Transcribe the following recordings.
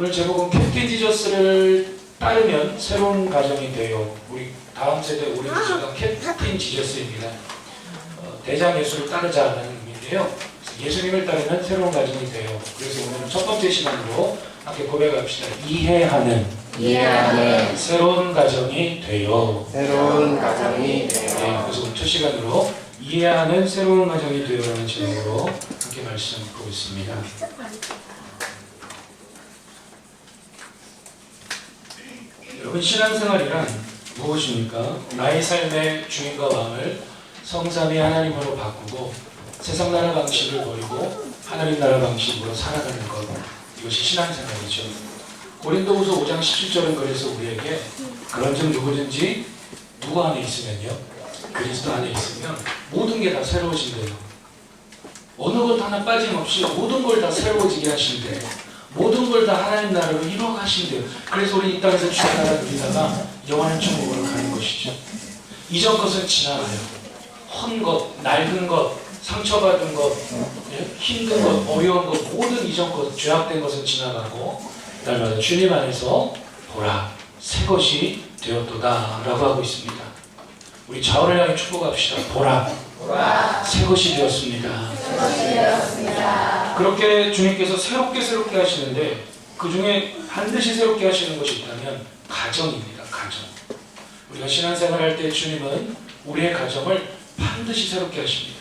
오늘 제목은 캡틴 지저스를 따르면 새로운 가정이 돼요. 우리 다음 세대 오랜 주제가 캡틴 지저스입니다. 대장 예수를 따르자는 의미인데요. 예수님을 따르면 새로운 가정이 돼요. 그래서 오늘 첫 번째 시간으로 함께 고백합시다. 이해하는 새로운 가정이 돼요. 새로운 가정이 돼요. 네, 그래서 오늘 첫 시간으로 이해하는 새로운 가정이 되어라는 제목으로 함께 말씀 듣고 있습니다. 여러분, 신앙생활이란 무엇입니까? 나의 삶의 주인과 왕을 성삼위 하나님으로 바꾸고 세상 나라 방식을 버리고 하나님 나라 방식으로 살아가는 것, 이것이 신앙생활이죠. 고린도후서 5장 17절은 그래서 우리에게 그런즉 누구든지 누구 안에 있으면요, 그리스도 안에 있으면 모든 게 다 새로워진대요. 어느 것 하나 빠짐없이 모든 걸 다 새로워지게 하신대요. 모든 걸 다 하나님 나라로 이루어가신대요. 그래서 우리 이 땅에서 주의 나라 누리다가 영원한 천국으로 가는 것이죠. 이전 것은 지나가요. 헌 것, 낡은 것, 상처받은 것, 힘든 것, 어려운 것, 모든 이전 것, 죄악된 것은 지나가고 날마다 주님 안에서 보라, 새 것이 되었도다 라고 하고 있습니다. 우리 좌우를 향해 축복합시다. 보라, 새 것이 되었습니다. 그렇게 주님께서 새롭게 하시는데 그 중에 반드시 새롭게 하시는 것이 있다면 가정입니다. 가정. 우리가 신앙생활 할 때 주님은 우리의 가정을 반드시 새롭게 하십니다.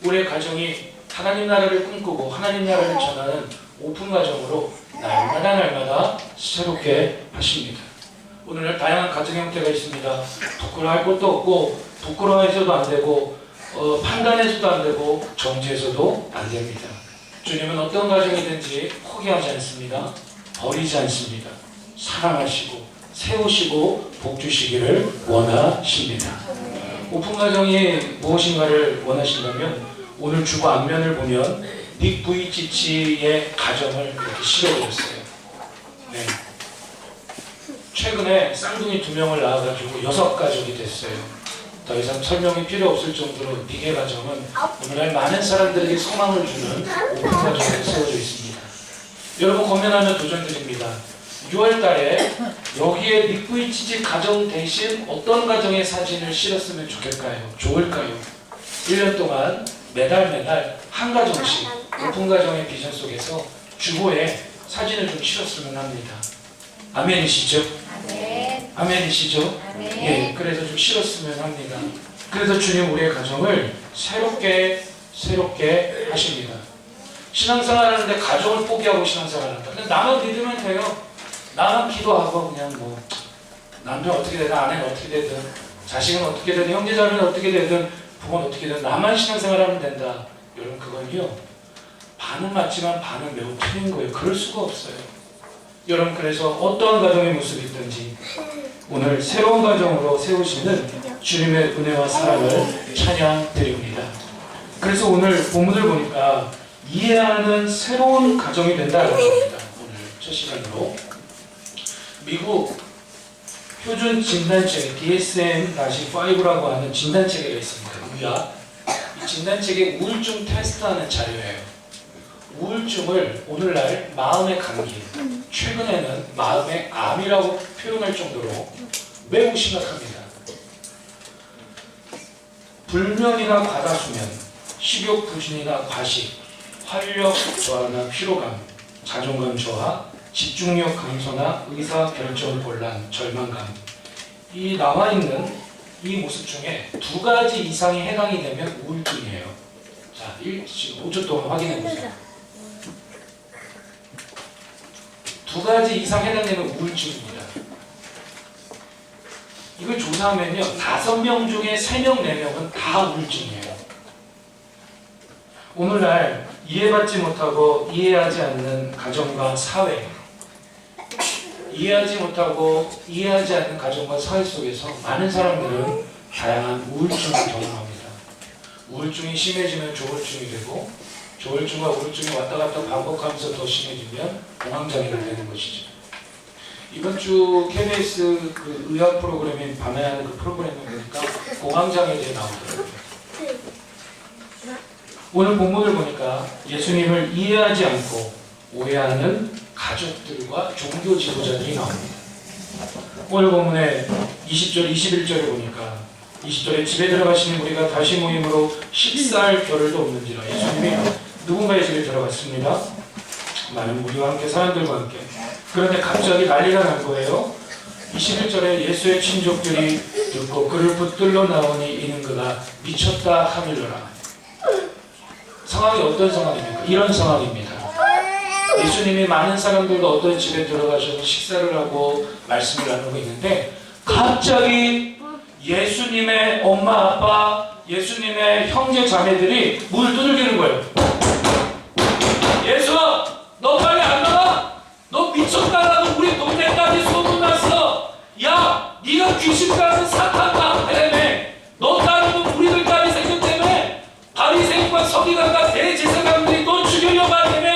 우리의 가정이 하나님 나라를 꿈꾸고 하나님 나라를 전하는 오픈 가정으로 날마다 새롭게 하십니다. 오늘날 다양한 가정 형태가 있습니다. 부끄러워할 것도 없고 부끄러워해서도 안 되고 판단해서도 안 되고 정죄해서도 안 됩니다. 주님은 어떤 가정이든지 포기하지 않습니다. 버리지 않습니다. 사랑하시고 세우시고 복주시기를 원하십니다. 오픈 가정이 무엇인가를 원하신다면 오늘 주보 앞면을 보면 닉 부이치치의 가정을 이렇게 실어드렸어요. 네. 최근에 쌍둥이 2명을 낳아가지고 6가족이 됐어요. 더 이상 설명이 필요 없을 정도로 닉의 가정은 오늘날 많은 사람들에게 소망을 주는 오픈 가정으로 세워져 있습니다. 여러분, 권면하는 도전드립니다. 6월달에 여기에 닉 부이치치 가정 대신 어떤 가정의 사진을 실었으면 좋을까요? 1년 동안 매달 한 가정씩 오픈 가정의 비전 속에서 주보에 사진을 좀 실었으면 합니다. 아멘이시죠? 아멘이시죠? 예, 그래서 좀 실었으면 합니다. 그래서 주님 우리의 가정을 새롭게 하십니다. 신앙생활 하는데 가정을 포기하고 신앙생활 한다. 근데 나만 믿으면 돼요. 나만 기도하고 그냥 뭐 남편 어떻게 되든 아내는 어떻게 되든 자식은 어떻게 되든 형제자매는 어떻게 되든 부모는 어떻게 되든 나만 신앙생활하면 된다. 여러분, 그건요 반은 맞지만 반은 매우 틀린 거예요. 그럴 수가 없어요. 여러분, 그래서 어떠한 가정의 모습이 있든지 오늘 새로운 가정으로 세우시는 주님의 은혜와 사랑을 찬양드립니다. 그래서 오늘 본문을 보니까 이해하는 새로운 가정이 된다는 겁니다. 오늘 첫 시간으로 미국 표준 진단체계 DSM-5라고 하는 진단체계가 있습니다. 의학. 이 진단체계 우울증 테스트하는 자료예요. 우울증을 오늘날 마음의 감기, 최근에는 마음의 암이라고 표현할 정도로 매우 심각합니다. 불면이나 과다수면, 식욕 부진이나 과식, 활력 저하나 피로감, 자존감 저하, 집중력 감소나 의사 결정 곤란, 절망감, 이 나와 있는 이 모습 중에 2가지 이상이 해당이 되면 우울증이에요. 자, 지금 5초 동안 확인해 보세요. 2가지 이상 해당되는 우울증입니다. 이걸 조사하면요 5명 중에 3명, 4명은 다 우울증이에요. 오늘날 이해받지 못하고 이해하지 않는 가정과 사회, 이해하지 못하고 이해하지 않는 가정과 사회 속에서 많은 사람들은 다양한 우울증을 경험합니다. 우울증이 심해지면 조울증이 되고 조울증과 우울증이 왔다 갔다 반복하면서 더 심해지면 공황장애가 되는 것이죠. 이번 주 KBS 그 의학 프로그램인 밤에 하는 그 프로그램을 보니까 공황장애에 대해 나오더라고요. 오늘 본문을 보니까 예수님을 이해하지 않고 오해하는 가족들과 종교 지도자들이 나옵니다. 오늘 본문에 20절, 21절에 보니까 20절에 집에 들어가시는 우리가 다시 모임으로 식사할 겨를도 없는지라. 예수님이 누군가의 집에 들어갔습니다. 많은 무리와 함께, 사람들과 함께. 그런데 갑자기 난리가 난 거예요. 21절에 예수의 친족들이 듣고 그를 붙들러 나오니 이는 그가 미쳤다 하밀러라. 상황이 어떤 상황입니까? 이런 상황입니다. 예수님이 많은 사람들과 어떤 집에 들어가셔서 식사를 하고 말씀을 나누고 있는데 갑자기 예수님의 엄마, 아빠, 예수님의 형제, 자매들이 문을 두들기는 거예요. 예수아, 너 빨리 안 나와? 너 미쳤다라고 우리 동네까지 소문났어. 야, 네가 귀신 같은 사탄과 때문에 너 따르는 우리들까지 생겼다며 바리새인과 서기관과 대제사장들이 너 죽이려고 하다며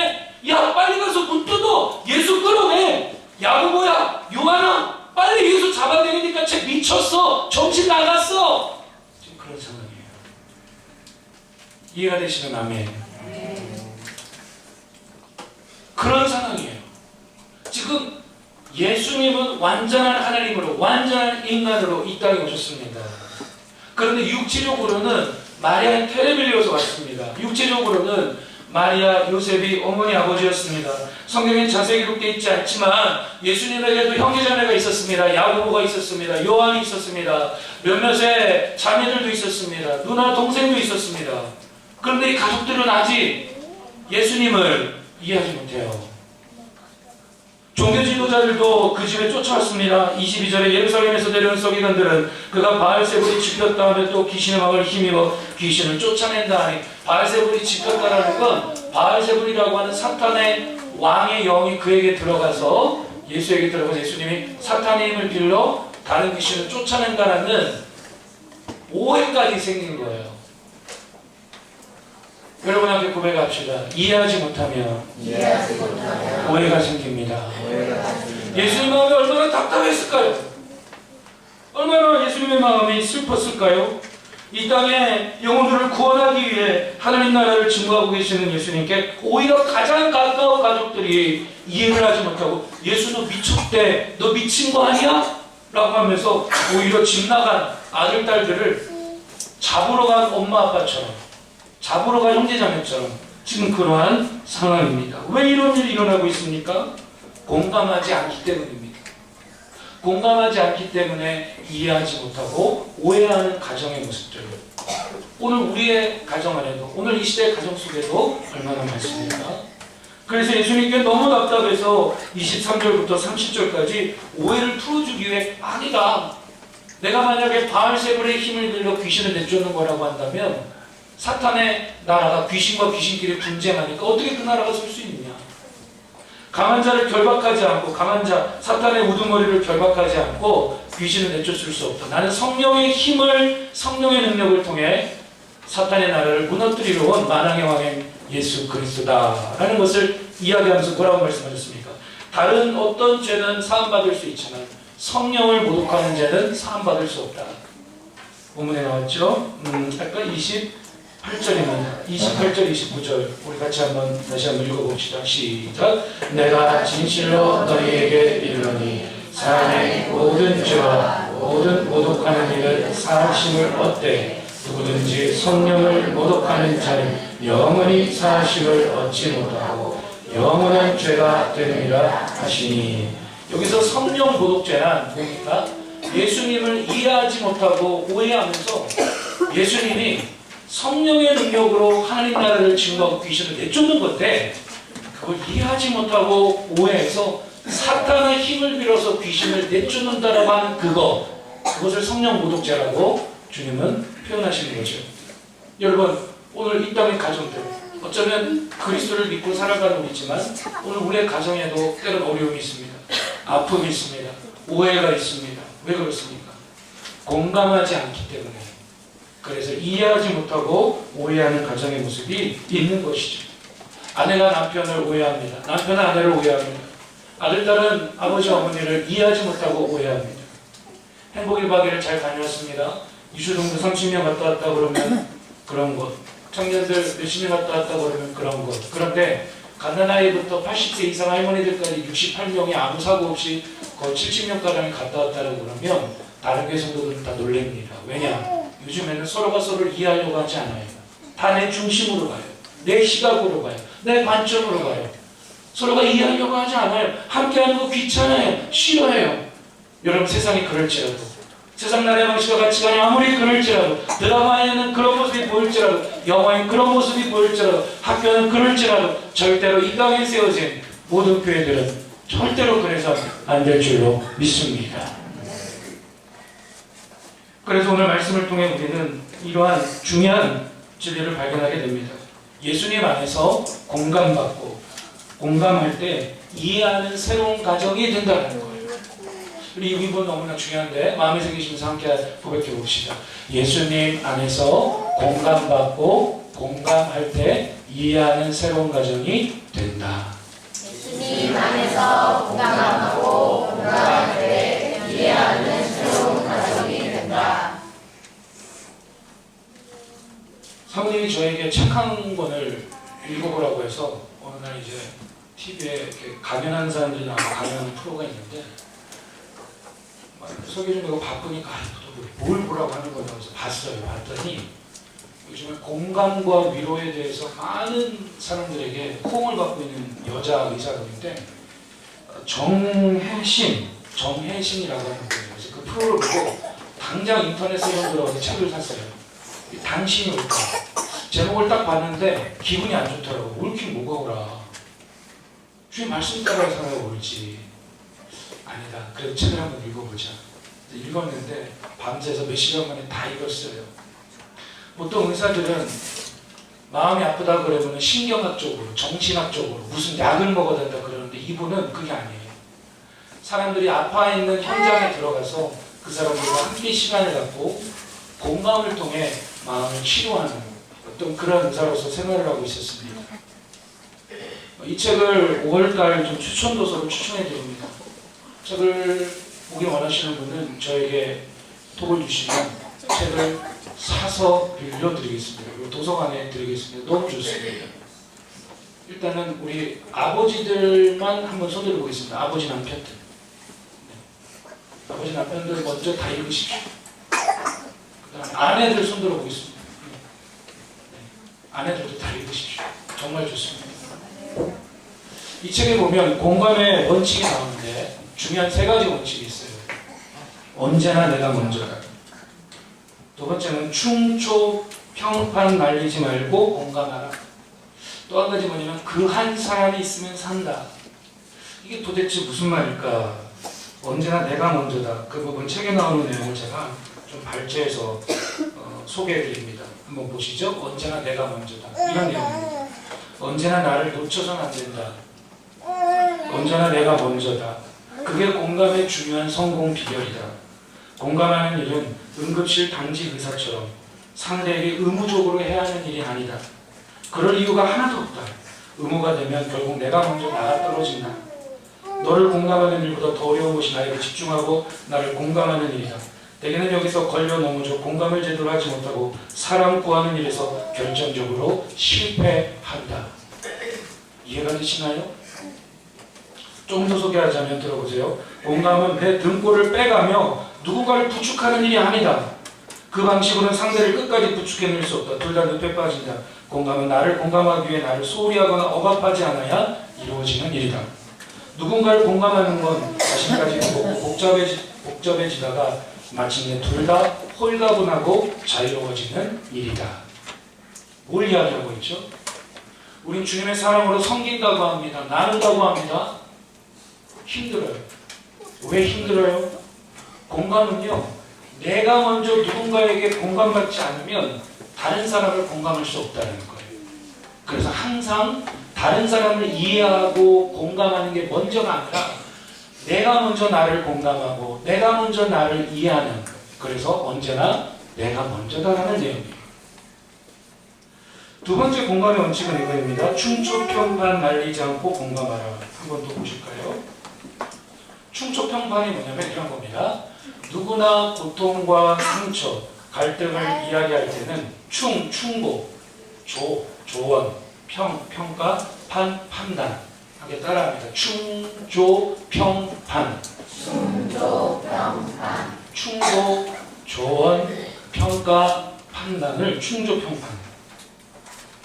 야, 빨리 가서 문 뜯어. 예수 끌어내. 야고보야, 요한아, 빨리 예수 잡아내니까 쟤 미쳤어. 정신 나갔어. 지금 그런 상황이에요. 이해가 되시면 아멘. 그런 상황이에요. 지금 예수님은 완전한 하나님으로, 완전한 인간으로 이 땅에 오셨습니다. 그런데 육체적으로는 마리아의 테레빌리오서 왔습니다. 육체적으로는 마리아, 요셉이 어머니 아버지였습니다. 성경에 자세히 기록되어 있지 않지만 예수님에게도 형제자매가 있었습니다. 야고보가 있었습니다. 요한이 있었습니다. 몇몇의 자매들도 있었습니다. 누나, 동생도 있었습니다. 그런데 이 가족들은 아직 예수님을 이해하지 못해요. 종교 지도자들도 그 집에 쫓아왔습니다. 22절에 예루살렘에서 내려온 서기관들은 그가 바알세불이 집혔다 하며 또 귀신의 막을 힘입어 귀신을 쫓아낸다 하니, 바알세불이 집혔다라는 건 바알세불이라고 하는 사탄의 왕의 영이 그에게 들어가서 예수에게 들어가서 예수님이 사탄의 힘을 빌려 다른 귀신을 쫓아낸다라는 오해까지 생긴 거예요. 여러분 앞에 고백합시다. 이해하지 못하면 오해가 생깁니다. 예수님 마음이 얼마나 답답했을까요? 얼마나 예수님의 마음이 슬펐을까요? 이 땅에 영혼들을 구원하기 위해 하나님 나라를 증거하고 계시는 예수님께 오히려 가장 가까운 가족들이 이해를 하지 못하고 예수 너 미쳤대, 너 미친 거 아니야? 라고 하면서 오히려 집 나간 아들, 딸들을 잡으러 간 엄마, 아빠처럼, 잡으러 간 형제자매처럼 지금 그러한 상황입니다. 왜 이런 일이 일어나고 있습니까? 공감하지 않기 때문입니다. 공감하지 않기 때문에 이해하지 못하고 오해하는 가정의 모습들. 오늘 우리의 가정 안에도, 오늘 이 시대의 가정 속에도 얼마나 많습니까? 그래서 예수님께 너무 답답해서 23절부터 30절까지 오해를 풀어주기 위해, 아니다, 내가 만약에 바알세불의 힘을 빌려 귀신을 내쫓는 거라고 한다면 사탄의 나라가 귀신과 귀신끼리 분쟁하니까 어떻게 그 나라가 설 수 있느냐? 강한 자를 결박하지 않고, 강한 자, 사탄의 우두머리를 결박하지 않고 귀신을 내쫓을 수 없다. 나는 성령의 힘을, 성령의 능력을 통해 사탄의 나라를 무너뜨리러 온 만왕의 왕인 예수 그리스도다라는 것을 이야기하면서 뭐라고 말씀하셨습니까? 다른 어떤 죄는 사함받을 수 있지만 성령을 모독하는 죄는 사함받을 수 없다. 본문에 나왔죠? 아까 28절입니다. 28절, 29절 우리 같이 다시 한번 읽어봅시다. 시작. 내가 진실로 너희에게 이르노니 사람의 모든 죄와 모든 모독하는 일을 사하심을 얻되 누구든지 성령을 모독하는 자는 영원히 사하심을 얻지 못하고 영원한 죄가 되느니라 하시니. 여기서 성령 모독죄란 뭡니까? 예수님을 이해하지 못하고 오해하면서 예수님이 성령의 능력으로 하나님 나라를 증거하고 귀신을 내쫓는 건데 그걸 이해하지 못하고 오해해서 사탄의 힘을 빌어서 귀신을 내쫓는다라고 하는 그것을 성령 모독죄라고 주님은 표현하시는 거죠. 여러분, 오늘 이 땅의 가정들, 어쩌면 그리스도를 믿고 살아가는 우리지만 오늘 우리의 가정에도 때론 어려움이 있습니다. 아픔이 있습니다. 오해가 있습니다. 왜 그렇습니까? 공감하지 않기 때문에. 그래서 이해하지 못하고 오해하는 가정의 모습이 있는 것이죠. 아내가 남편을 오해합니다. 남편은 아내를 오해합니다. 아들딸은 아버지 어머니를 이해하지 못하고 오해합니다. 행복 1박 2일 잘 다녀왔습니다. 이주동도 30년 갔다 왔다 그러면 그런 것. 청년들 몇십 년 갔다 왔다 그러면 그런 것. 그런데 갓난아이부터 80세 이상 할머니들까지 68명이 아무 사고 없이 거의 70명가량이 갔다 왔다고 그러면 다른 교회 성도들은 다 놀랍니다. 왜냐? 요즘에는 서로가 서로를 이해하려고 하지 않아요. 다 내 중심으로 가요. 내 시각으로 가요. 내 관점으로 가요. 서로가 이해하려고 하지 않아요. 함께하는 거 귀찮아요. 싫어해요. 여러분 세상이 그럴지라도, 세상 나라의 방식과 가치관이 아무리 그럴지라도, 드라마에는 그런 모습이 보일지라도, 영화에 그런 모습이 보일지라도, 학교는 그럴지라도 절대로 이 땅에 세워진 모든 교회들은 절대로 그래서 안 될 줄로 믿습니다. 그래서 오늘 말씀을 통해 우리는 이러한 중요한 진리를 발견하게 됩니다. 예수님 안에서 공감받고 공감할 때 이해하는 새로운 가정이 된다는 거예요. 우리 이 부분 너무나 중요한데 마음에 새기시면서 함께 고백해 봅시다. 예수님 안에서 공감받고 공감할 때 이해하는 새로운 가정이 된다. 예수님 안에서 공감하고 공감할 때 이해하는 새로운 가정이 된다. 사모님이 저에게 책 한 권을 읽어보라고 해서 어느 날 이제 TV에 이렇게 강연하는 사람들이 나와서 강연하는 프로가 있는데 설교 좀 하고 바쁘니까 뭘 보라고 하는 거냐고 해서 봤어요. 봤더니 요즘에 공감과 위로에 대해서 많은 사람들에게 호응을 받고 있는 여자 의사분인데 정혜신이라고 하는 거예요. 그래서 그 프로를 보고 당장 인터넷에 들어가서 책을 샀어요. 당신이 올까? 제목을 딱 봤는데 기분이 안 좋더라고. 옳긴 뭐가 오라. 주의 말씀 따라 살아야 옳지. 아니다. 그래도 책을 한번 읽어보자. 읽었는데 밤새서 몇 시간 만에 다 읽었어요. 보통 의사들은 마음이 아프다 그러면 신경학적으로, 정신학적으로 무슨 약을 먹어야 된다 그러는데 이분은 그게 아니에요. 사람들이 아파해 있는 현장에 들어가서 그 사람들과 함께 시간을 갖고 공감을 통해 마음을 치료하는 어떤 그런 의사로서 생활을 하고 있었습니다. 이 책을 5월달 좀 추천도서로 추천해 드립니다. 책을 보기 원하시는 분은 저에게 톡을 주시면 책을 사서 빌려드리겠습니다. 도서관에 드리겠습니다. 너무 좋습니다. 일단은 우리 아버지들만 한번 손들어 보겠습니다. 아버지 남편들. 네. 아버지 남편들 먼저 다 읽으십시오. 그 다음에 아내들 손들어 보겠습니다. 네. 아내들도 다 읽으십시오. 정말 좋습니다. 이 책에 보면 공감의 원칙이 나오는데 중요한 3가지 원칙이 있어요. 언제나 내가 먼저다. 두 번째는 충초 평판 날리지 말고 공감하라. 또 한 가지 뭐냐면 그 한 사람이 있으면 산다. 이게 도대체 무슨 말일까? 언제나 내가 먼저다. 그 부분 책에 나오는 내용을 제가 좀 발췌해서 소개해 드립니다. 한번 보시죠. 언제나 내가 먼저다. 이런 내용입니다. 언제나 나를 놓쳐서는 안 된다. 언제나 내가 먼저다. 그게 공감의 중요한 성공 비결이다. 공감하는 일은 응급실 당직 의사처럼 상대에게 의무적으로 해야 하는 일이 아니다. 그럴 이유가 하나도 없다. 의무가 되면 결국 내가 먼저 나가 떨어진다. 너를 공감하는 일보다 더 어려운 것이 나에게 집중하고 나를 공감하는 일이다. 대개는 여기서 걸려 넘어져 공감을 제대로 하지 못하고 사람 구하는 일에서 결정적으로 실패한다. 이해가 되시나요? 좀 더 소개하자면 들어보세요. 공감은 내 등골을 빼가며 누군가를 부축하는 일이 아니다. 그 방식으로는 상대를 끝까지 부축해낼 수 없다. 둘 다 늪에 빠진다. 공감은 나를 공감하기 위해 나를 소홀히 하거나 억압하지 않아야 이루어지는 일이다. 누군가를 공감하는 건 자신까지 복잡해지다가 마침내 둘 다 홀가분하고 자유로워지는 일이다. 뭘 이야기하고 있죠? 우린 주님의 사랑으로 섬긴다고 합니다. 나눈다고 합니다. 힘들어요. 왜 힘들어요? 공감은요, 내가 먼저 누군가에게 공감받지 않으면 다른 사람을 공감할 수 없다는 거예요. 그래서 항상 다른 사람을 이해하고 공감하는 게 먼저가 아니라 내가 먼저 나를 공감하고 내가 먼저 나를 이해하는 거예요. 그래서 언제나 내가 먼저다라는 내용이에요. 두 번째 공감의 원칙은 이거입니다. 충초평판 날리지 않고 공감하라. 한 번 더 보실까요? 충초평판이 뭐냐면 이런 겁니다. 누구나 고통과 상처, 갈등을 이야기할 때는 충고, 조언, 평가, 판단. 함께 따라합니다. 충조평판. 충고, 조언, 평가, 판단을 충조평판.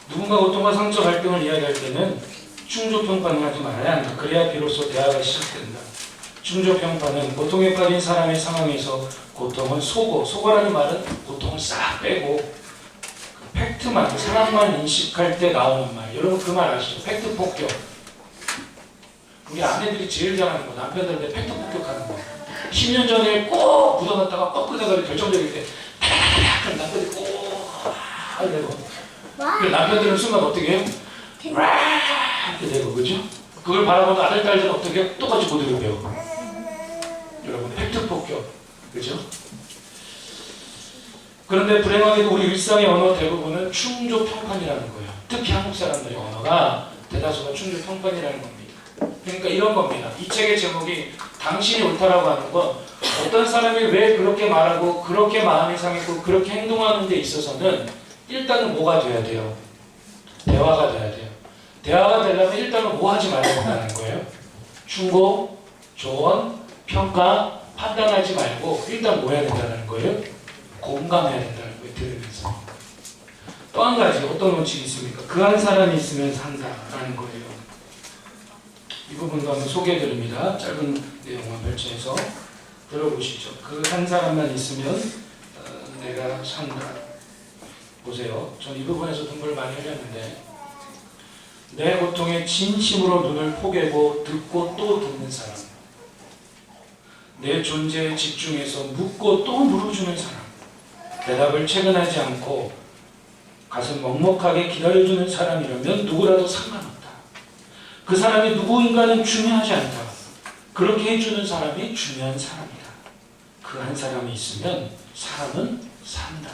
누군가 고통과 상처, 갈등을 이야기할 때는 충조평판을 하지 말아야 한다. 그래야 비로소 대화가 시작된다. 충조평판은 고통에 빠진 사람의 상황에서 고통은 소고라는 말은 고통을 싹 빼고 팩트만, 사람만 인식할 때 나오는 말. 여러분 그 말 아시죠? 팩트 폭격. 우리 아내들이 제일 잘하는 거, 남편들한테 팩트 폭격하는 거. 10년 전에 꼭 묻어놨다가 꺾으다가 결정적일 때 그럼 남편들이 꼭 하려고. 남편들은 순간 어떻게 해요? 이렇게 되고, 그죠? 그걸 바라보는 아들, 딸들은 어떻게 해요? 똑같이 고대로 배우고. 여러분, 팩트 폭격. 그죠? 그런데 불행하게도 우리 일상의 언어 대부분은 충조평판이라는 거예요. 특히 한국 사람들의 언어가 대다수가 충조평판이라는 겁니다. 그러니까 이런 겁니다. 이 책의 제목이 당신이 옳다라고 하는 건 어떤 사람이 왜 그렇게 말하고 그렇게 마음이 상했고 그렇게 행동하는 데 있어서는 일단은 뭐가 돼야 돼요? 대화가 돼야 돼요. 대화가 되려면 일단은 뭐 하지 말아야 된다는 거예요? 충고, 조언, 평가, 판단하지 말고 일단 뭐 해야 된다는 거예요? 공감해야 된다는 거예요. 들으면서. 또 한 가지 어떤 원칙이 있습니까? 그 한 사람이 있으면 산다라는 거예요. 이 부분도 한번 소개해드립니다. 짧은 내용만 펼쳐서 들어보시죠. 그 한 사람만 있으면 내가 산다. 보세요. 전 이 부분에서 눈물을 많이 흘렸는데 내 고통에 진심으로 눈을 포개고 듣고 또 듣는 사람, 내 존재에 집중해서 묻고 또 물어주는 사람, 대답을 채근하지 않고 가슴 먹먹하게 기다려주는 사람이라면 누구라도 상관없다. 그 사람이 누구인가는 중요하지 않다. 그렇게 해주는 사람이 중요한 사람이다. 그 한 사람이 있으면 사람은 산다.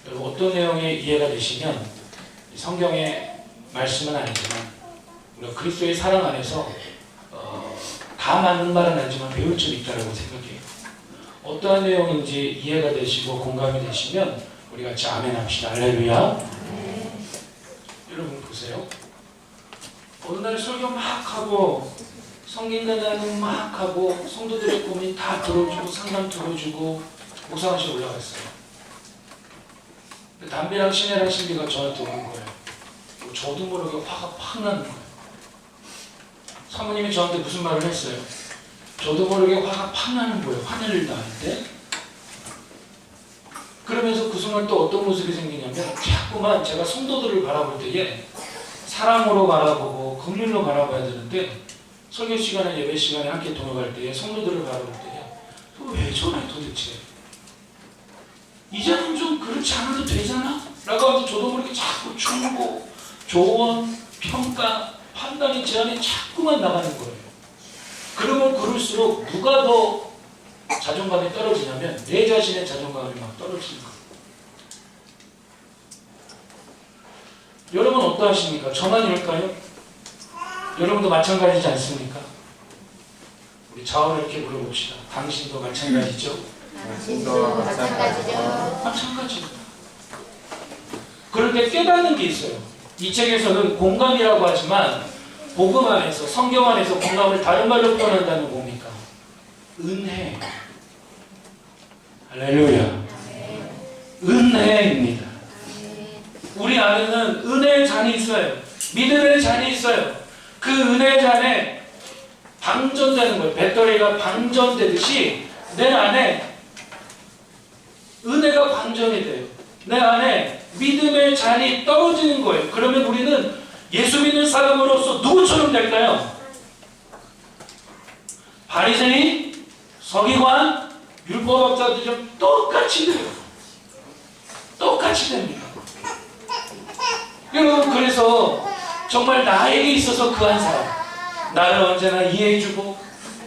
여러분 어떤 내용이 이해가 되시면 성경의 말씀은 아니지만 우리가 그리스도의 사랑 안에서 다 맞는 말은 아니지만 배울 점이 있다고 생각해요. 어떠한 내용인지 이해가 되시고 공감이 되시면 우리 같이 아멘 합시다. 할렐루야. 여러분 보세요. 어느 날 설교 막 하고 성경단은 막 하고 성도들의 고민 다 들어주고 상담 들어주고 목사관실 올라갔어요. 담비랑 신혜랑 신비가 저한테 오는 거예요. 저도 모르게 화가 팍 나는 거예요. 사모님이 저한테 무슨 말을 했어요? 저도 모르게 화가 팍 나는 거예요. 화낼 일도 아닌데. 그러면서 그 순간 또 어떤 모습이 생기냐면 자꾸만 제가 성도들을 바라볼 때에 사랑으로 바라보고 긍휼로 바라봐야 되는데 설교 시간에 예배 시간에 함께 동역할 때에 성도들을 바라볼 때에 왜 저래 도대체? 이제는 좀 그렇지 않아도 되잖아? 라고 하면서 저도 모르게 자꾸 충고, 조언, 평가, 판단이 제 안에 자꾸만 나가는 거예요. 그러면 그럴수록 누가 더 자존감이 떨어지냐면 내 자신의 자존감이 막 떨어지는 거예요. 여러분 어떠하십니까? 저만 이럴까요? 여러분도 마찬가지지 않습니까? 우리 자원을 이렇게 물어봅시다. 당신도 마찬가지죠? 당신도 마찬가지죠. 마찬가지입니다. 그럴 때 깨닫는 게 있어요. 이 책에서는 공감이라고 하지만 복음 안에서 성경 안에서 공감을 다른 말로 표현한다면 뭡니까? 은혜. 할렐루야. 은혜입니다. 우리 안에는 은혜의 잔이 있어요. 믿음의 잔이 있어요. 그 은혜의 잔에 방전되는 거예요. 배터리가 방전되듯이 내 안에 은혜가 방전이 돼요. 내 안에 믿음의 잔이 떨어지는 거예요. 그러면 우리는 예수 믿는 사람으로서 누구처럼 될까요? 바리새인, 서기관, 율법학자들이랑 똑같이 돼요. 똑같이 됩니다. 여러분 그래서 정말 나에게 있어서 그 한 사람, 나를 언제나 이해해주고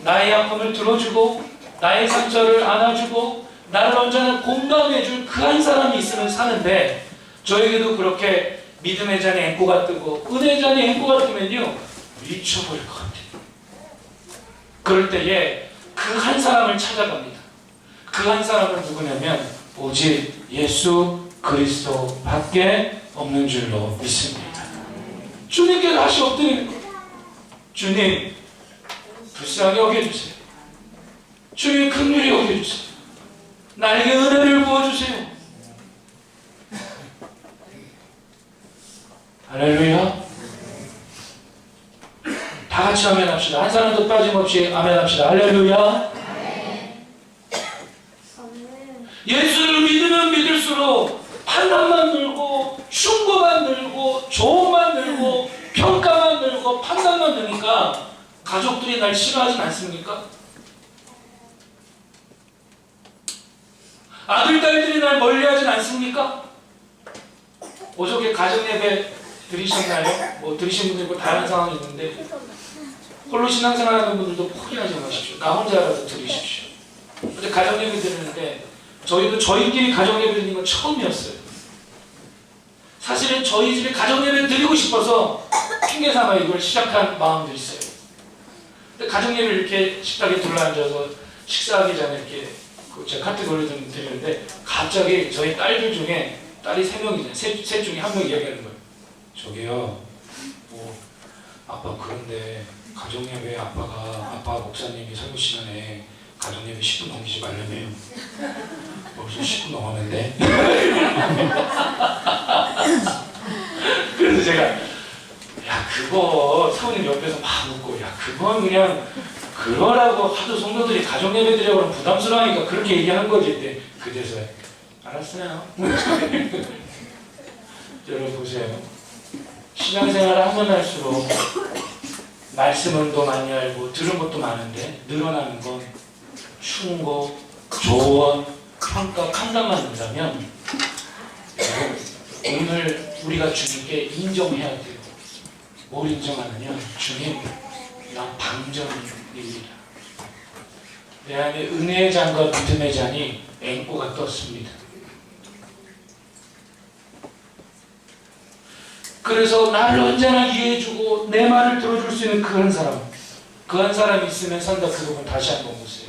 나의 아픔을 들어주고 나의 상처를 안아주고 나를 언제나 공감해줄 그 한 사람이 있으면 사는데 저에게도 그렇게 믿음의 잔에 앵꼬가 뜨고 은혜의 잔에 앵꼬가 뜨면요 미쳐버릴 것 같아요. 그럴 때에 그 한 사람을 찾아갑니다. 그 한 사람은 누구냐면 오직 예수 그리스도밖에 없는 줄로 믿습니다. 주님께 다시 엎드리는 것. 주님, 불쌍히 여겨주세요. 주님, 긍휼히 여겨주세요. 나에게 은혜를 부어주세요. 할렐루야. 다 같이 아멘합시다. 한 사람도 빠짐없이 아멘합시다. 할렐루야. 예수를 믿으면 믿을수록 판단만 늘고 충고만 늘고 조언만 늘고 평가만 늘고 판단만 늘니까 가족들이 날 싫어하진 않습니까? 아들, 딸들이 날 멀리하진 않습니까? 어저께 가정예배 들으셨나요? 뭐 들으신 분들 있고 다양한 상황이 있는데 홀로 신앙생활하는 분들도 포기하지 마십시오. 나 혼자라도 들으십시오. 어제 가정예배 드리는데 저희도 저희끼리 가정예배 드리는 건 처음이었어요. 사실은 저희 집에 가정예배 드리고 싶어서 핑계삼아 이걸 시작한 마음도 있어요. 근데 가정예배를 이렇게 식탁에 둘러앉아서 식사하기 전에 이렇게 제가 카트 돌려드리는데 갑자기 저희 딸들 중에 딸이 3명이잖아요. 셋 중에 한 명 이야기하는 거예요. 저기요, 뭐 아빠 그런데 가정예배 아빠 목사님이 설교 시간에 가정예배 10분 넘기지 말라며요. 벌써 10분 넘었는데. 그래서 제가 야 그거 사모님 옆에서 막 웃고 야 그건 그냥 그러라고 하도 성도들이 가정예배 드리려고 하면 부담스러우니까 그렇게 얘기한 거지 때 그제서 알았어요. 여러분 보세요. 신앙생활을 하면 할수록 말씀은 더 많이 알고 들은 것도 많은데 늘어나는 건 충고, 조언, 평가, 판단만 된다면 오늘 우리가 주님께 인정해야 돼요. 뭘 인정하느냐? 주님, 난 방전입니다. 내 안에 은혜의 잔과 믿음의 잔이 앵꼬가 떴습니다. 그래서 나를 언제나 이해해주고 내 말을 들어줄 수 있는 그 한 사람이 있으면 산다. 그 부분 다시 한번 보세요.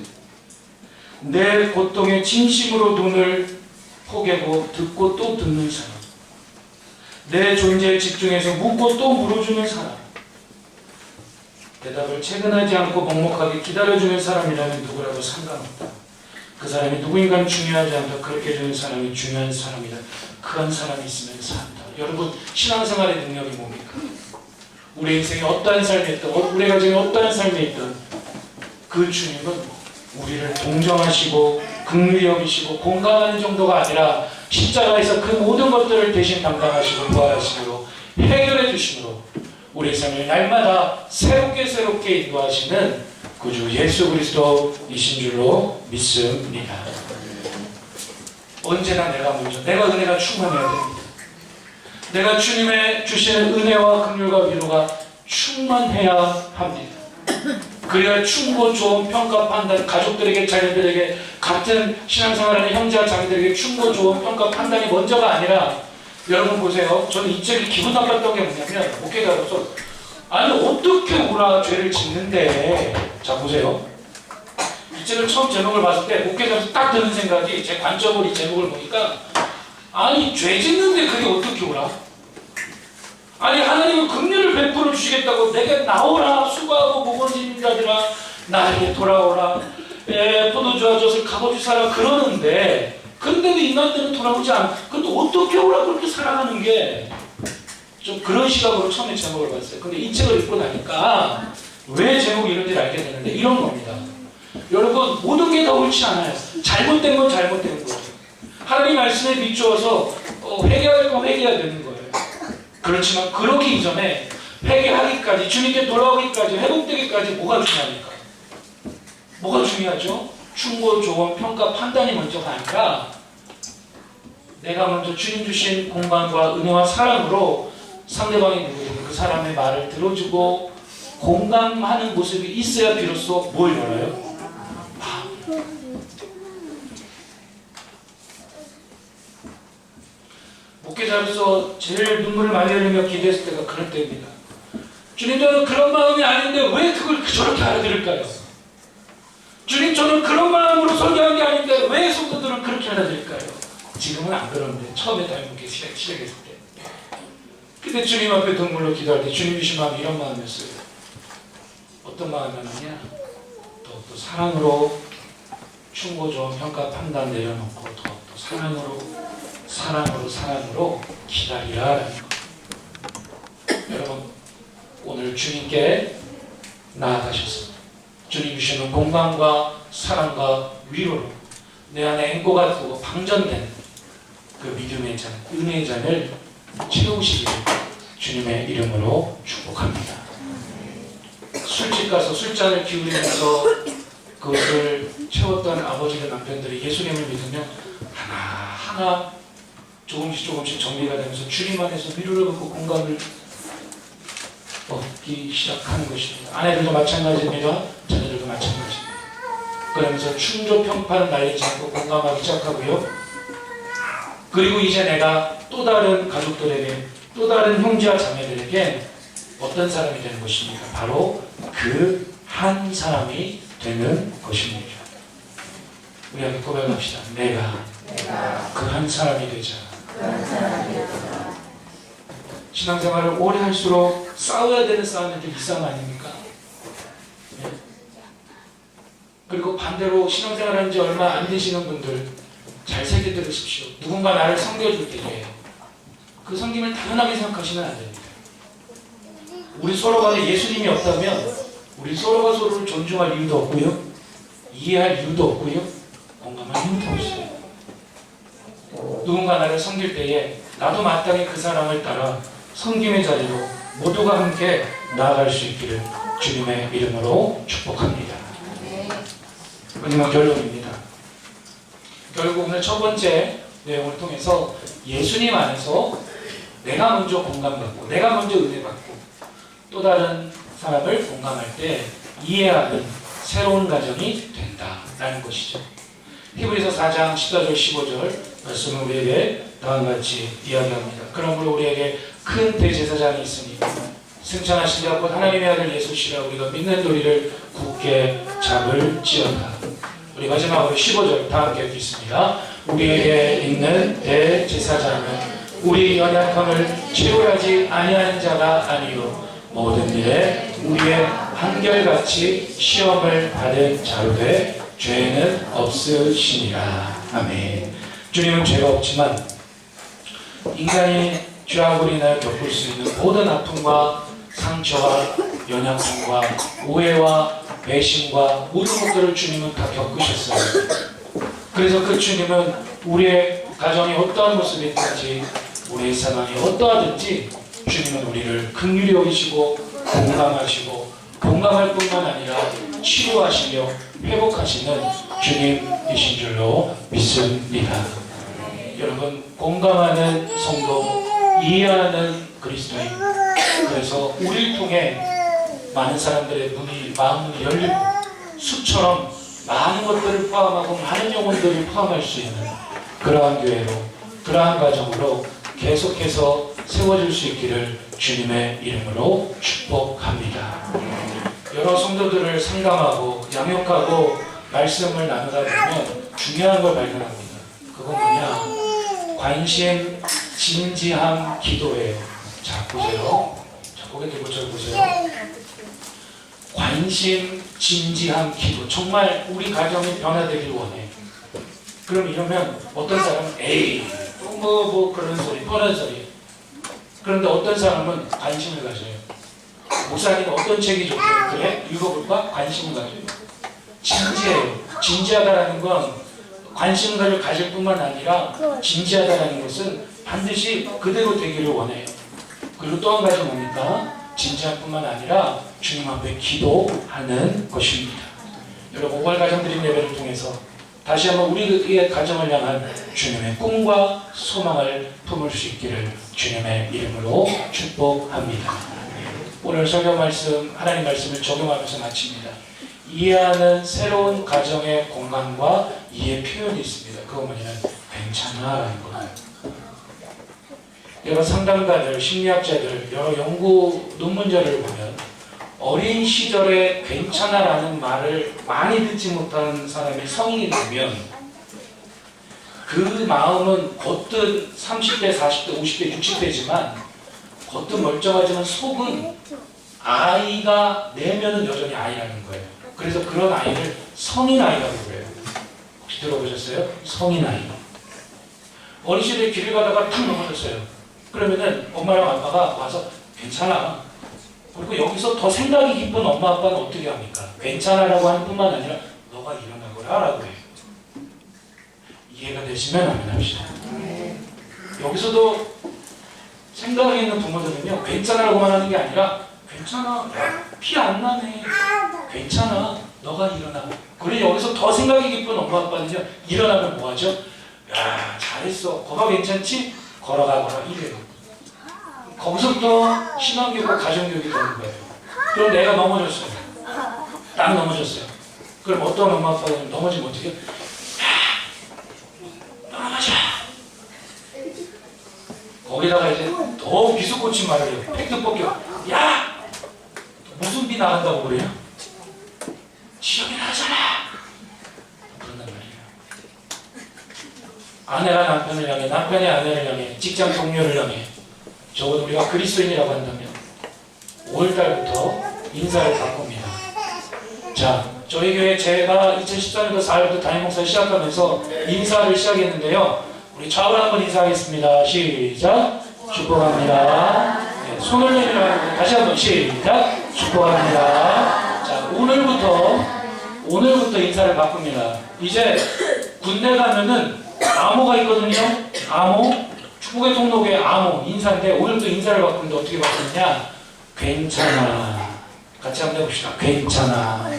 내 고통에 진심으로 눈을 포개고 듣고 또 듣는 사람, 내 존재에 집중해서 묻고 또 물어주는 사람, 대답을 채근하지 않고 묵묵하게 기다려주는 사람이라면 누구라도 상관없다. 그 사람이 누구인가는 중요하지 않다. 그렇게 해주는 사람이 중요한 사람이다. 그런 사람이 있으면 산다. 여러분, 신앙생활의 능력이 뭡니까? 우리 인생에 어떠한 삶이 있든 우리 가정에 어떠한 삶이 있든 그 주님은 우리를 동정하시고 긍휼히 여기시고 공감하는 정도가 아니라 십자가에서 그 모든 것들을 대신 담당하시고 부활하심으로 해결해 주심으로 우리 삶을 날마다 새롭게 인도하시는 구주 예수 그리스도이신 줄로 믿습니다. 언제나 내가 먼저, 내가 은혜가 충만해야 됩니다. 내가 주님의 주시는 은혜와 긍휼과 위로가 충만해야 합니다. 그래야 충고, 조언, 평가, 판단, 가족들에게, 자녀들에게, 같은 신앙생활하는 형제와 자매들에게 충고, 조언, 평가, 판단이 먼저가 아니라, 여러분 보세요. 저는 이 책이 기분 나빴던 게 뭐냐면 목회자로서 아니 어떻게 우리가 죄를 짓는데, 자 보세요. 이 책을 처음 제목을 봤을 때 목회자로서 딱 드는 생각이, 제 관점으로 이 제목을 보니까 아니 죄 짓는데 그게 어떻게 오라? 아니 하나님은 긍휼을 베풀어 주시겠다고 내게 나오라, 수고하고 무거운 자들아 나에게 돌아오라, 포도주와 젖을 값없이 살아 그러는데, 근데도 인간들은 돌아오지 않아. 근데 어떻게 오라 그렇게 살아가는 게 좀 그런 시각으로 처음에 제목을 봤어요. 근데 이 책을 읽고 나니까 왜 제목이 이런지를 알게 되는데 이런 겁니다. 여러분, 모든 게 다 옳지 않아요. 잘못된 건 잘못된 거예요. 하나님 말씀에 비추어서 회개할 건 회개해야 되는 거예요. 그렇지만 그러기 이전에 회개하기까지, 주님께 돌아오기까지, 회복되기까지 뭐가 중요합니까? 뭐가 중요하죠? 충고, 조언, 평가, 판단이 먼저가 아니라 내가 먼저 주님 주신 공간과 은혜와 사랑으로 상대방이 누구든 그 사람의 말을 들어주고 공감하는 모습이 있어야 비로소 뭘 열어요? 목회자로서 제일 눈물을 많이 흘리며 기도했을 때가 그럴 때입니다. 주님, 저는 그런 마음이 아닌데 왜 그걸 저렇게 알아들을까요? 주님, 저는 그런 마음으로 설교한 게 아닌데 왜 성도들은 그렇게 알아들을까요? 지금은 안 그러는데 처음에 닮은 게 시작했을 때. 근데 주님 앞에 등물로 기도할 때 주님 주신 마음이 이런 마음이었어요. 어떤 마음이었느냐? 또 사랑으로 충고 좀 평가 판단 내려놓고 또 사랑으로 기다리라라는 거. 여러분 오늘 주님께 나아가셔서 주님 주시는 공감과 사랑과 위로로 내 안에 앵고가 되고 방전된 그 믿음의 잔, 은혜의 잔을 채우시기를 주님의 이름으로 축복합니다. 술집 가서 술잔을 기울이면서 그것을 채웠던 아버지와 남편들이 예수님을 믿으면 하나하나 조금씩 정리가 되면서 주님 안에서 위로를 받고 공감을 얻기 시작하는 것입니다. 아내들도 마찬가지입니다. 자녀들도 마찬가지입니다. 그러면서 충조 평판을 날리지 않고 공감하기 시작하고요. 그리고 이제 내가 또 다른 가족들에게 또 다른 형제와 자매들에게 어떤 사람이 되는 것입니까? 바로 그 한 사람이 되는 것입니다. 우리 함께 고백합시다. 내가 그 한 사람이 되자. 신앙생활을 오래 할수록 싸워야 되는 싸움이 이 싸움 아닙니까? 네. 그리고 반대로 신앙생활한 지 얼마 안 되시는 분들 잘 새겨 들으십시오. 누군가 나를 섬겨줄 때에 그 섬김을 당연하게 생각하시면 안 됩니다. 우리 서로 간에 예수님이 없다면 우리 서로가 서로를 존중할 이유도 없고요. 이해할 이유도 없고요. 공감할 이유도 없어요. 누군가 나를 섬길 때에 나도 마땅히 그 사람을 따라 섬김의 자리로 모두가 함께 나아갈 수 있기를 주님의 이름으로 축복합니다. 마지막 결론입니다. 결국 오늘 첫 번째 내용을 통해서 예수님 안에서 내가 먼저 공감받고 내가 먼저 은혜받고 또 다른 사람을 공감할 때 이해하는 새로운 가정이 된다라는 것이죠. 히브리서 4장 14절 15절 말씀은 우리에게 다음과 같이 이야기합니다. 그러므로 우리에게 큰 대제사장이 있으니 승천하신 자 곧 하나님의 아들 예수시라 우리가 믿는 도리를 굳게 잡을지어다. 우리 마지막으로 15절 다 함께 읽겠습니다. 우리에게 있는 대제사장은 우리 연약함을 채울하지 아니하는 자가 아니요 모든 일에 우리의 한결같이 시험을 받은 자로 돼 죄는 없으시니라. 아멘. 주님은 죄가 없지만 인간이 죄악으로 인하여 겪을 수 있는 모든 아픔과 상처와 연약함과 오해와 배신과 모든 것들을 주님은 다 겪으셨어요. 그래서 그 주님은 우리의 가정이 어떠한 모습이든지 우리의 상황이 어떠하든지 주님은 우리를 긍휼히 여기시고 공감할 뿐만 아니라 치료하시며 회복하시는 주님이신 줄로 믿습니다. 여러분 공감하는 성도, 이해하는 그리스도인, 그래서 우리를 통해 많은 사람들의 마음이 열리고 숲처럼 많은 것들을 포함하고 많은 영혼들을 포함할 수 있는 그러한 교회로, 그러한 가정으로 계속해서 세워질 수 있기를 주님의 이름으로 축복합니다. 여러 성도들을 상담하고 양육하고 말씀을 나누다 보면 중요한 걸 발견합니다. 그건 뭐냐? 관심, 진지함, 기도예요. 자, 보세요. 자, 고개 들고 저를 보세요. 관심, 진지함, 기도. 정말 우리 가정이 변화되길 원해. 그럼 이러면 어떤 사람은 에이, 그런 소리, 뻔한 소리. 그런데 어떤 사람은 관심을 가져요. 목사님 어떤 책이 좋대요? 그래? 읽어볼까? 관심을 가져요. 진지해요. 진지하다라는 건 관심을 가질 뿐만 아니라 진지하다라는 것은 반드시 그대로 되기를 원해요. 그리고 또 한 가지 뭡니까? 진지할 뿐만 아니라 주님 앞에 기도하는 것입니다. 여러분 5월 가정드림 예배를 통해서 다시 한번 우리의 가정을 향한 주님의 꿈과 소망을 품을 수 있기를 주님의 이름으로 축복합니다. 오늘 설교 말씀, 하나님 말씀을 적용하면서 마칩니다. 이해하는 새로운 가정의 공간과 이해 표현이 있습니다. 그거 뭐냐면 괜찮아라는 거예요. 여러 상담가들, 심리학자들, 여러 연구 논문자를 보면 어린 시절에 괜찮아라는 말을 많이 듣지 못하는 사람이 성인이 되면 그 마음은 겉은 30대, 40대, 50대, 60대지만 겉은 멀쩡하지만 속은 아이가 내면은 여전히 아이라는 거예요. 그래서 그런 아이를 성인 아이라고 그래요. 혹시 들어보셨어요? 성인 아이. 어린 시절에 길을 가다가 탁 넘어졌어요. 그러면은 엄마랑 아빠가 와서 괜찮아. 그리고 여기서 더 생각이 깊은 엄마 아빠는 어떻게 합니까? 괜찮아라고 하는 뿐만 아니라 너가 일어나거라 라고 해요. 이해가 되시면 아멘합시다. 여기서도 생각이 있는 부모들은요, 괜찮아라고만 하는 게 아니라 괜찮아, 피 안 나네, 괜찮아, 너가 일어나. 그리고 여기서 더 생각이 깊은 엄마 아빠는요, 일어나면 뭐하죠? 야, 잘했어, 거가 괜찮지? 걸어가거라 이래요. 거기서부터 신앙교육과 가정교육이 되는 거예요. 그럼 내가 넘어졌어요. 딱 넘어졌어요. 그럼 어떤 엄마 아빠는 넘어지면 어떻게 해요? 넘어져. 거기다가 이제 더 비속고친 말을 해요. 팩트 뽑겨. 야! 무슨 비 나간다고 그래요? 지역이 나잖아. 그런단 말이에요. 아내가 남편을 향해, 남편이 아내를 향해, 직장 동료를 향해, 적어도 우리가 그리스도인이라고 한다면 5월달부터 인사를 바꿉니다. 자, 저희 교회 제가 2014년도 4월부터 담임목사 시작하면서 인사를 시작했는데요. 우리 좌우로 한번 인사하겠습니다. 시작. 축복합니다. 네, 손을 내밀어 다시 한번 시작. 축복합니다. 자, 오늘부터 인사를 바꿉니다. 이제 군대 가면은 암호가 있거든요. 암호. 축복의 통로교회 암호 인사인데 오늘부터 인사를 바꾸는데 어떻게 바꾸느냐? 괜찮아. 같이 한번 해봅시다. 괜찮아.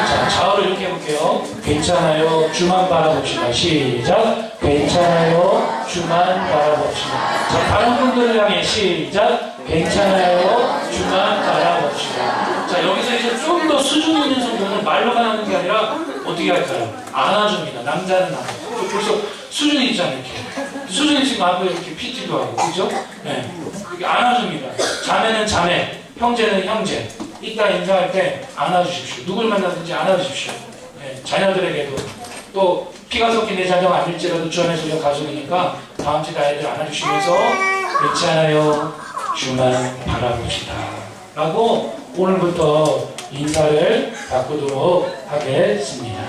자, 좌우를 이렇게 해볼게요. 괜찮아요. 주만 바라봅시다. 시작. 괜찮아요. 주만 바라봅시다. 자, 다른 분들을 향해 시작. 괜찮아요. 주만 바라봅시다. 자, 여기서 이제 좀 더 수준 있는 성도는 말로만 하는 게 아니라 어떻게 할까요? 안아줍니다. 남자는 안아요. 벌써 수준이 있잖아요. 이렇게. 수준이 지금 앞에 이렇게 PT도 하고, 그죠? 네. 이렇게 안아줍니다. 자매는 자매, 형제는 형제. 이따 인사할 때 안아주십시오. 누굴 만나든지 안아주십시오. 네. 자녀들에게도 또 피가 섞인 내 자녀가 아닐지라도 주 안에서 우리가 가족이니까 다음 주에 아이들 안아주시면서 괜찮아요. 주만 바라봅시다. 라고 오늘부터 인사를 바꾸도록 하겠습니다.